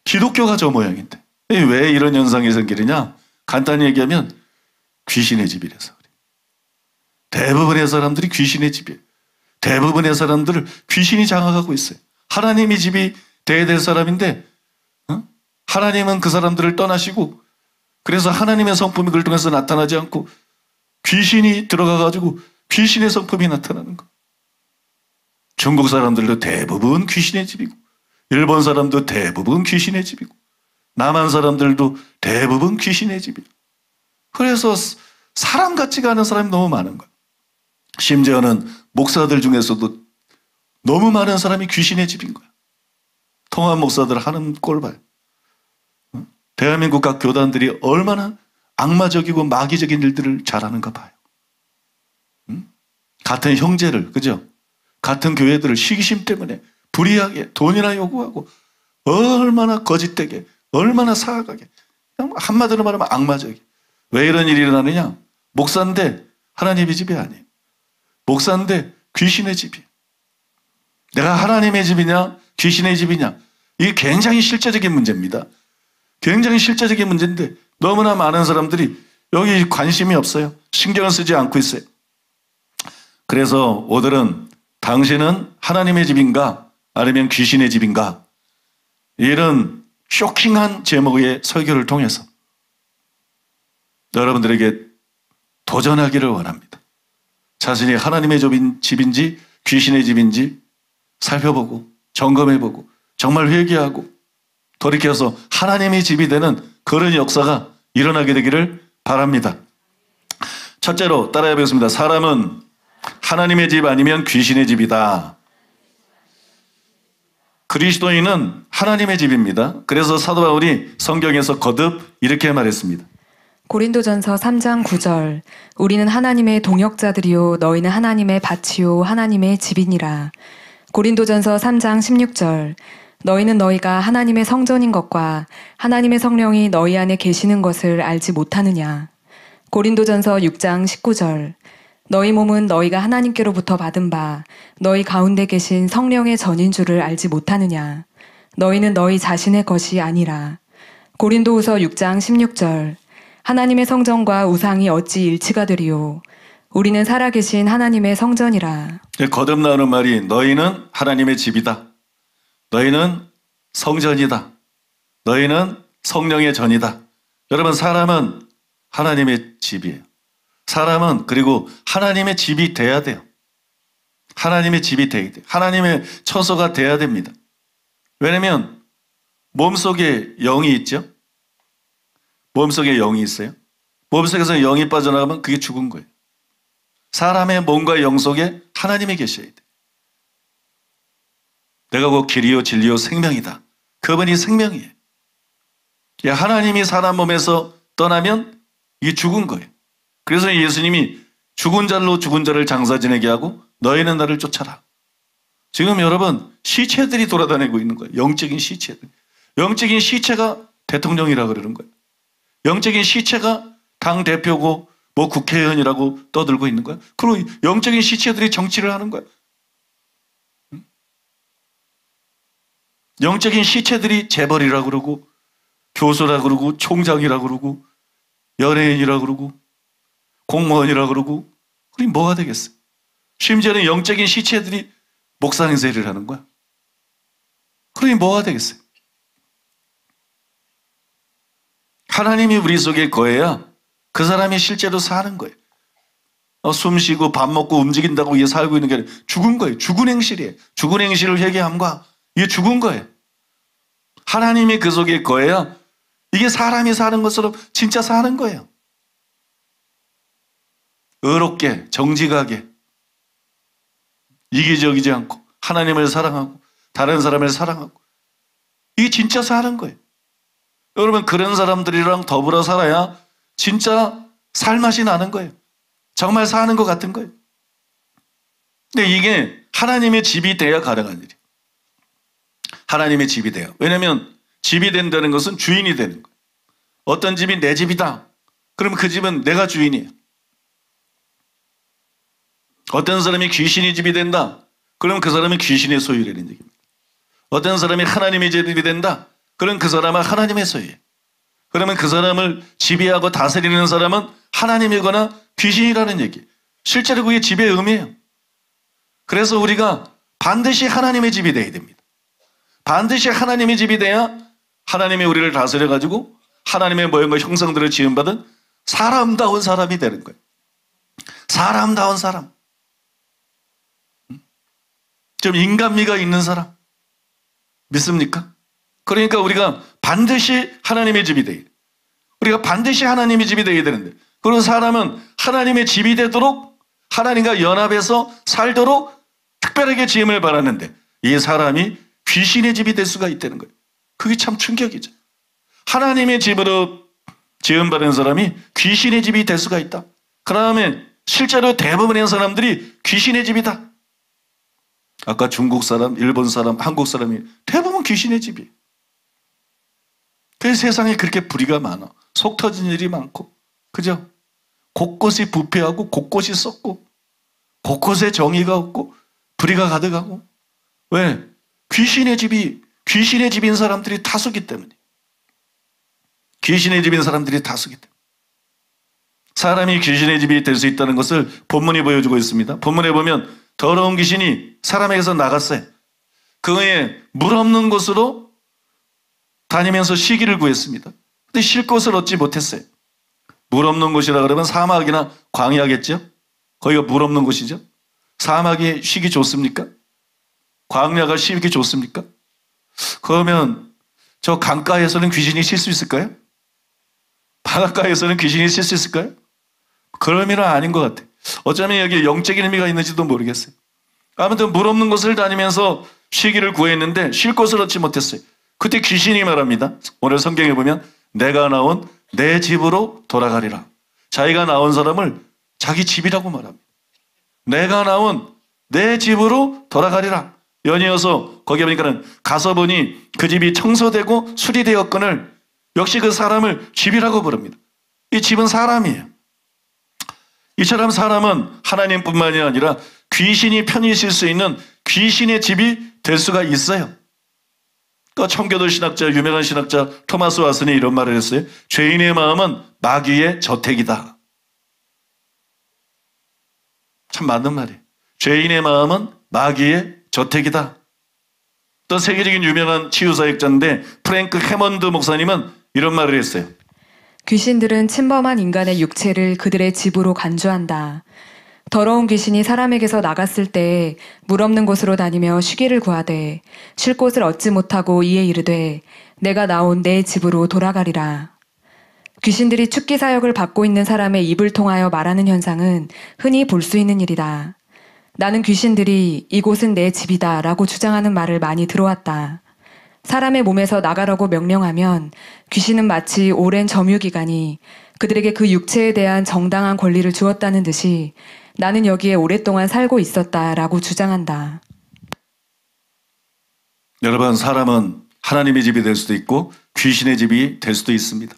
기독교가 저 모양인데. 왜 이런 현상이 생기느냐? 간단히 얘기하면 귀신의 집이라서 그래요. 대부분의 사람들이 귀신의 집이에요. 대부분의 사람들을 귀신이 장악하고 있어요. 하나님의 집이 돼야 될 사람인데 하나님은 그 사람들을 떠나시고, 그래서 하나님의 성품이 그를 통해서 나타나지 않고 귀신이 들어가가지고 귀신의 성품이 나타나는 거예요. 중국 사람들도 대부분 귀신의 집이고, 일본 사람도 대부분 귀신의 집이고, 남한 사람들도 대부분 귀신의 집이에요. 그래서 사람 같지가 않은 사람이 너무 많은 거예요. 심지어는 목사들 중에서도 너무 많은 사람이 귀신의 집인 거예요. 통합 목사들 하는 꼴 봐요. 대한민국 각 교단들이 얼마나 악마적이고 마귀적인 일들을 잘하는가 봐요. 같은 형제를, 그죠? 같은 교회들을 시기심 때문에 불의하게 돈이나 요구하고 얼마나 거짓되게, 얼마나 사악하게, 한마디로 말하면 악마적이게. 왜 이런 일이 일어나느냐? 목사인데 하나님의 집이 아니에요. 목사인데 귀신의 집이에요. 내가 하나님의 집이냐 귀신의 집이냐, 이게 굉장히 실제적인 문제입니다. 굉장히 실제적인 문제인데 너무나 많은 사람들이 여기 관심이 없어요. 신경을 쓰지 않고 있어요. 그래서 오늘은 당신은 하나님의 집인가 아니면 귀신의 집인가, 이런 쇼킹한 제목의 설교를 통해서 여러분들에게 도전하기를 원합니다. 자신이 하나님의 집인지 귀신의 집인지 살펴보고 점검해보고 정말 회개하고 돌이켜서 하나님의 집이 되는 그런 역사가 일어나게 되기를 바랍니다. 첫째로 따라해 보겠습니다. 사람은 하나님의 집 아니면 귀신의 집이다. 그리스도인은 하나님의 집입니다. 그래서 사도 바울이 성경에서 거듭 이렇게 말했습니다. 고린도전서 3장 9절 우리는 하나님의 동역자들이요 너희는 하나님의 밭이요 하나님의 집이니라. 고린도전서 3장 16절 너희는 너희가 하나님의 성전인 것과 하나님의 성령이 너희 안에 계시는 것을 알지 못하느냐. 고린도전서 6장 19절 너희 몸은 너희가 하나님께로부터 받은 바 너희 가운데 계신 성령의 전인 줄을 알지 못하느냐. 너희는 너희 자신의 것이 아니라. 고린도후서 6장 16절 하나님의 성전과 우상이 어찌 일치가 되리요. 우리는 살아계신 하나님의 성전이라. 거듭 나오는 말이 너희는 하나님의 집이다. 너희는 성전이다. 너희는 성령의 전이다. 여러분, 사람은 하나님의 집이에요. 사람은 그리고 하나님의 집이 돼야 돼요. 하나님의 집이 돼야 돼요. 하나님의 처소가 돼야 됩니다. 왜냐하면 몸속에 영이 있죠. 몸속에 영이 있어요. 몸속에서 영이 빠져나가면 그게 죽은 거예요. 사람의 몸과 영 속에 하나님이 계셔야 돼. 내가 곧 길이요 진리요 생명이다. 그분이 생명이에요. 하나님이 사람 몸에서 떠나면 이게 죽은 거예요. 그래서 예수님이 죽은 자로 죽은 자를 장사 지내게 하고 너희는 나를 쫓아라. 지금 여러분 시체들이 돌아다니고 있는 거예요. 영적인 시체들. 영적인 시체가 대통령이라고 그러는 거예요. 영적인 시체가 당대표고 뭐 국회의원이라고 떠들고 있는 거야. 그리고 영적인 시체들이 정치를 하는 거야. 영적인 시체들이 재벌이라고 그러고 교수라고 그러고 총장이라고 그러고 연예인이라고 그러고 공무원이라고 그러고, 그럼 뭐가 되겠어요? 심지어는 영적인 시체들이 목사 행세를 하는 거야. 그러니 뭐가 되겠어요? 하나님이 우리 속에 거해야 그 사람이 실제로 사는 거예요. 숨 쉬고 밥 먹고 움직인다고 이게 살고 있는 게 아니라 죽은 거예요. 죽은 행실이에요. 죽은 행실을 회개함과 이게 죽은 거예요. 하나님이 그 속에 거해야 이게 사람이 사는 것처럼 진짜 사는 거예요. 의롭게, 정직하게, 이기적이지 않고 하나님을 사랑하고 다른 사람을 사랑하고, 이게 진짜 사는 거예요. 여러분, 그런 사람들이랑 더불어 살아야 진짜 살맛이 나는 거예요. 정말 사는 것 같은 거예요. 근데 이게 하나님의 집이 돼야 가능한 일이에요. 하나님의 집이 돼요. 왜냐하면 집이 된다는 것은 주인이 되는 거예요. 어떤 집이 내 집이다. 그러면 그 집은 내가 주인이에요. 어떤 사람이 귀신의 집이 된다. 그러면 그 사람은 귀신의 소유라는 얘기입니다. 어떤 사람이 하나님의 집이 된다. 그럼 그 사람은 하나님의 소유예요. 그러면 그 사람을 지배하고 다스리는 사람은 하나님이거나 귀신이라는 얘기. 실제로 그게 지배의 의미예요. 그래서 우리가 반드시 하나님의 집이 되어야 됩니다. 반드시 하나님의 집이 돼야 하나님이 우리를 다스려가지고 하나님의 모형과 형상들을 지음받은 사람다운 사람이 되는 거예요. 사람다운 사람. 좀 인간미가 있는 사람. 믿습니까? 그러니까 우리가 반드시 하나님의 집이 돼야 돼요. 우리가 반드시 하나님의 집이 되어야 되는데, 그런 사람은 하나님의 집이 되도록 하나님과 연합해서 살도록 특별하게 지음을 받았는데, 이 사람이 귀신의 집이 될 수가 있다는 거예요. 그게 참 충격이죠. 하나님의 집으로 지음받은 사람이 귀신의 집이 될 수가 있다. 그러면 실제로 대부분의 사람들이 귀신의 집이다. 아까 중국 사람, 일본 사람, 한국 사람이 대부분 귀신의 집이에요. 그래서 세상에 그렇게 불의가 많아. 속 터진 일이 많고, 그죠? 곳곳이 부패하고 곳곳이 썩고 곳곳에 정의가 없고 불의가 가득하고. 왜? 귀신의 집인 사람들이 다수기 때문에. 귀신의 집인 사람들이 다수기 때문에. 사람이 귀신의 집이 될 수 있다는 것을 본문이 보여주고 있습니다. 본문에 보면 더러운 귀신이 사람에게서 나갔어요. 그의 물 없는 곳으로 다니면서 쉬기를 구했습니다. 근데 쉴 곳을 얻지 못했어요. 물 없는 곳이라 그러면 사막이나 광야겠죠? 거기가 물 없는 곳이죠? 사막이 쉬기 좋습니까? 광야가 쉬기 좋습니까? 그러면 저 강가에서는 귀신이 쉴 수 있을까요? 바닷가에서는 귀신이 쉴 수 있을까요? 그런 의미는 아닌 것 같아요. 어쩌면 여기 영적인 의미가 있는지도 모르겠어요. 아무튼 물 없는 곳을 다니면서 쉬기를 구했는데 쉴 곳을 얻지 못했어요. 그때 귀신이 말합니다. 오늘 성경에 보면 내가 나온 내 집으로 돌아가리라. 자기가 나온 사람을 자기 집이라고 말합니다. 내가 나온 내 집으로 돌아가리라. 연이어서 거기에 보니까는 가서 보니 그 집이 청소되고 수리되었거늘 역시 그 사람을 집이라고 부릅니다. 이 집은 사람이에요. 이처럼 사람은 하나님뿐만이 아니라 귀신이 편히 있을 수 있는 귀신의 집이 될 수가 있어요. 또 청교도 신학자, 유명한 신학자 토마스 왓슨이 이런 말을 했어요. 죄인의 마음은 마귀의 저택이다. 참 맞는 말이에요. 죄인의 마음은 마귀의 저택이다. 또 세계적인 유명한 치유사역자인데 프랭크 해먼드 목사님은 이런 말을 했어요. 귀신들은 침범한 인간의 육체를 그들의 집으로 간주한다. 더러운 귀신이 사람에게서 나갔을 때 물 없는 곳으로 다니며 쉬기를 구하되 쉴 곳을 얻지 못하고 이에 이르되 내가 나온 내 집으로 돌아가리라. 귀신들이 축기 사역을 받고 있는 사람의 입을 통하여 말하는 현상은 흔히 볼 수 있는 일이다. 나는 귀신들이 이곳은 내 집이다 라고 주장하는 말을 많이 들어왔다. 사람의 몸에서 나가라고 명령하면 귀신은 마치 오랜 점유기간이 그들에게 그 육체에 대한 정당한 권리를 주었다는 듯이 나는 여기에 오랫동안 살고 있었다라고 주장한다. 여러분, 사람은 하나님의 집이 될 수도 있고 귀신의 집이 될 수도 있습니다.